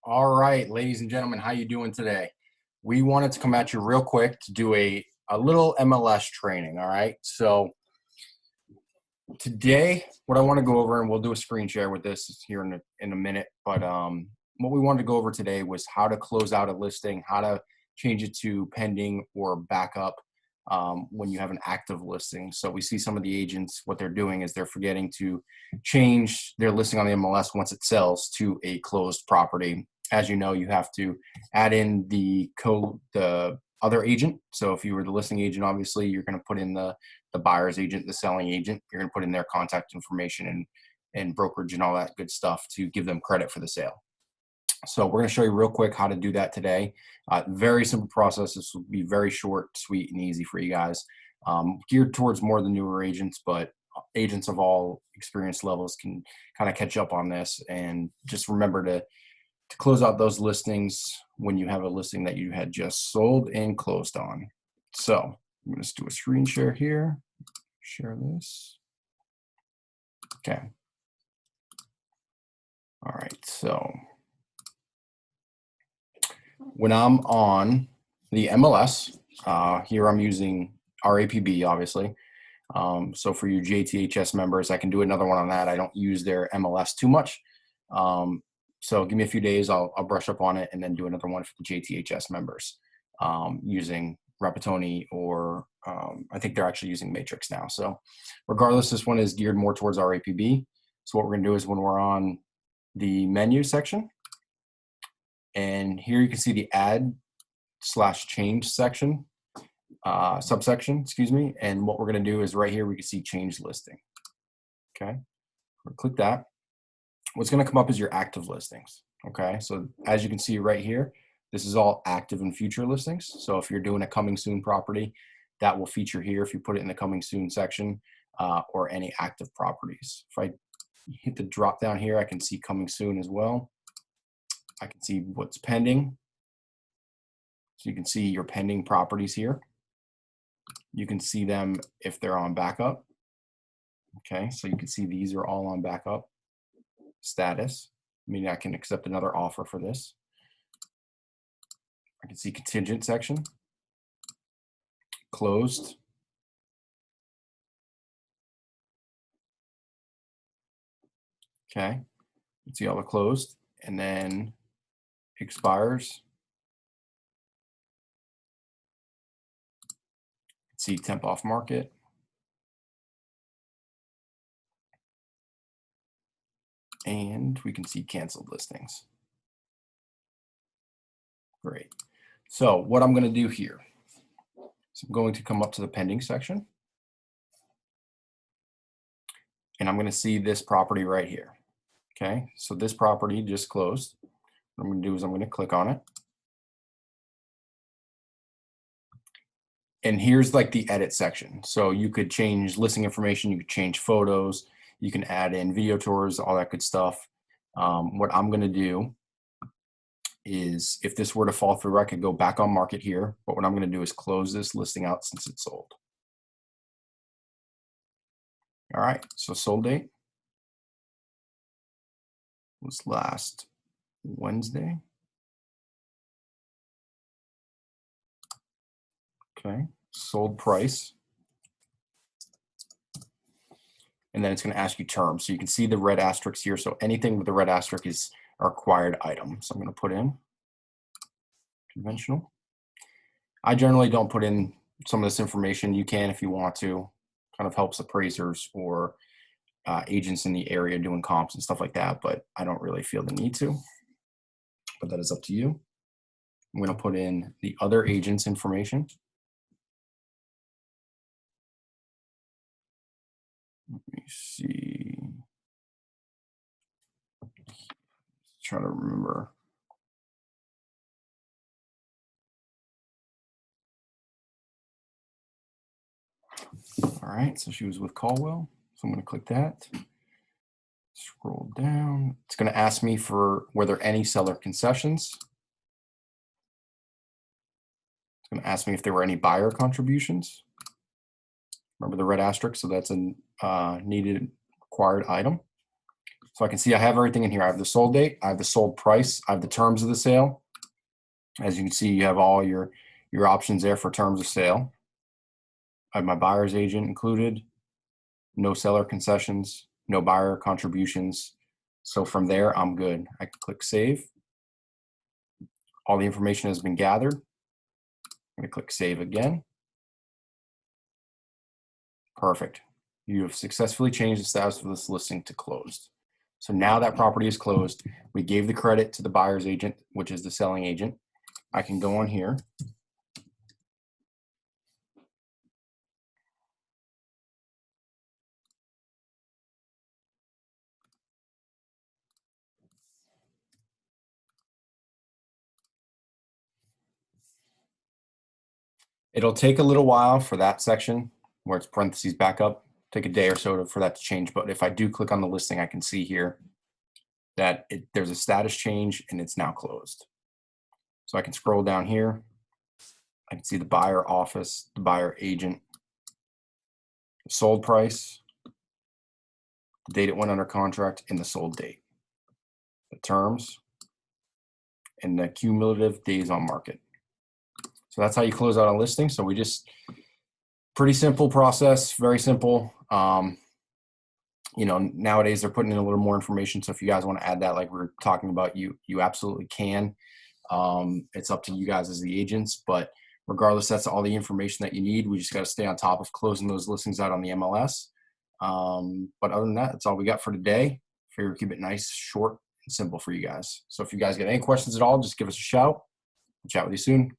All right, ladies and gentlemen, how you doing today? We wanted to come at you real quick to do a little MLS training. All right. So today, what I want to go over, and we'll do a screen share with this here in a minute, but what we wanted to go over today was how to close out a listing, how to change it to pending or backup when you have an active listing. So we see some of the agents, what they're doing is they're forgetting to change their listing on the MLS once it sells to a closed property. As you know, you have to add in the other agent. So if you were the listing agent, obviously you're going to put in the buyer's agent, the selling agent. You're going to put in their contact information and brokerage and all that good stuff to give them credit for the sale. So we're going to show you real quick how to do that today. Very simple process. This will be very short, sweet, and easy for you guys. Geared towards more the newer agents, but agents of all experience levels can kind of catch up on this. And just remember to close out those listings when you have a listing that you had just sold and closed on. So I'm going to do a screen share here. Share this. Okay. All right. So when I'm on the MLS, here I'm using RAPB, obviously. So for you JTHS members, I can do another one on that. I don't use their MLS too much. So give me a few days, I'll brush up on it and then do another one for the JTHS members using Rapatoni or I think they're actually using Matrix now. So regardless, this one is geared more towards RAPB. So what we're gonna do is when we're on the menu section, and here you can see the add/change section, subsection, excuse me. And what we're gonna do is right here, we can see change listing. Okay, we'll click that. What's gonna come up is your active listings. Okay, so as you can see right here, this is all active and future listings. So if you're doing a coming soon property, that will feature here if you put it in the coming soon section or any active properties. If I hit the drop down here, I can see coming soon as well. I can see what's pending. So you can see your pending properties here. You can see them if they're on backup. Okay, so you can see these are all on backup status, meaning I can accept another offer for this. I can see contingent section, closed, okay, you can see all the closed, and then expires. See temp off market. And we can see canceled listings. Great. So what I'm going to do here is I'm going to come up to the pending section. And I'm going to see this property right here. Okay, so this property just closed. What I'm going to do is I'm going to click on it. And here's like the edit section. So you could change listing information, you could change photos, you can add in video tours, all that good stuff. What I'm going to do is if this were to fall through, I could go back on market here. But what I'm going to do is close this listing out since it's sold. All right, so sold date was last Wednesday. Okay, sold price. And then it's going to ask you terms. So you can see the red asterisks here. So anything with the red asterisk is a required item. So I'm going to put in conventional. I generally don't put in some of this information. You can if you want to. Kind of helps appraisers or agents in the area doing comps and stuff like that, but I don't really feel the need to. But that is up to you. I'm going to put in the other agent's information. Let me see. Try to remember. All right, so she was with Caldwell. So I'm going to click that. Scroll down. It's going to ask me for were there any seller concessions. It's going to ask me if there were any buyer contributions. Remember the red asterisk, so that's a needed required item. So I can see I have everything in here. I have the sold date, I have the sold price, I have the terms of the sale. As you can see, you have all your options there for terms of sale. I have my buyer's agent included, no seller concessions, no buyer contributions. So from there, I'm good. I can click save. All the information has been gathered. I'm going to click save again. Perfect. You have successfully changed the status of this listing to closed. So now that property is closed. We gave the credit to the buyer's agent, which is the selling agent. I can go on here. It'll take a little while for that section where it's parentheses back up, take a day or so for that to change. But if I do click on the listing, I can see here that there's a status change and it's now closed. So I can scroll down here. I can see the buyer office, the buyer agent, the sold price, the date it went under contract, and the sold date, the terms, and the cumulative days on market. So that's how you close out a listing. So we just, pretty simple process, very simple. You know, nowadays they're putting in a little more information. So if you guys want to add that, like we were talking about, you absolutely can. It's up to you guys as the agents, but regardless, that's all the information that you need. We just got to stay on top of closing those listings out on the MLS. But other than that, that's all we got for today. Figure keep it nice, short, and simple for you guys. So if you guys get any questions at all, just give us a shout. We'll chat with you soon.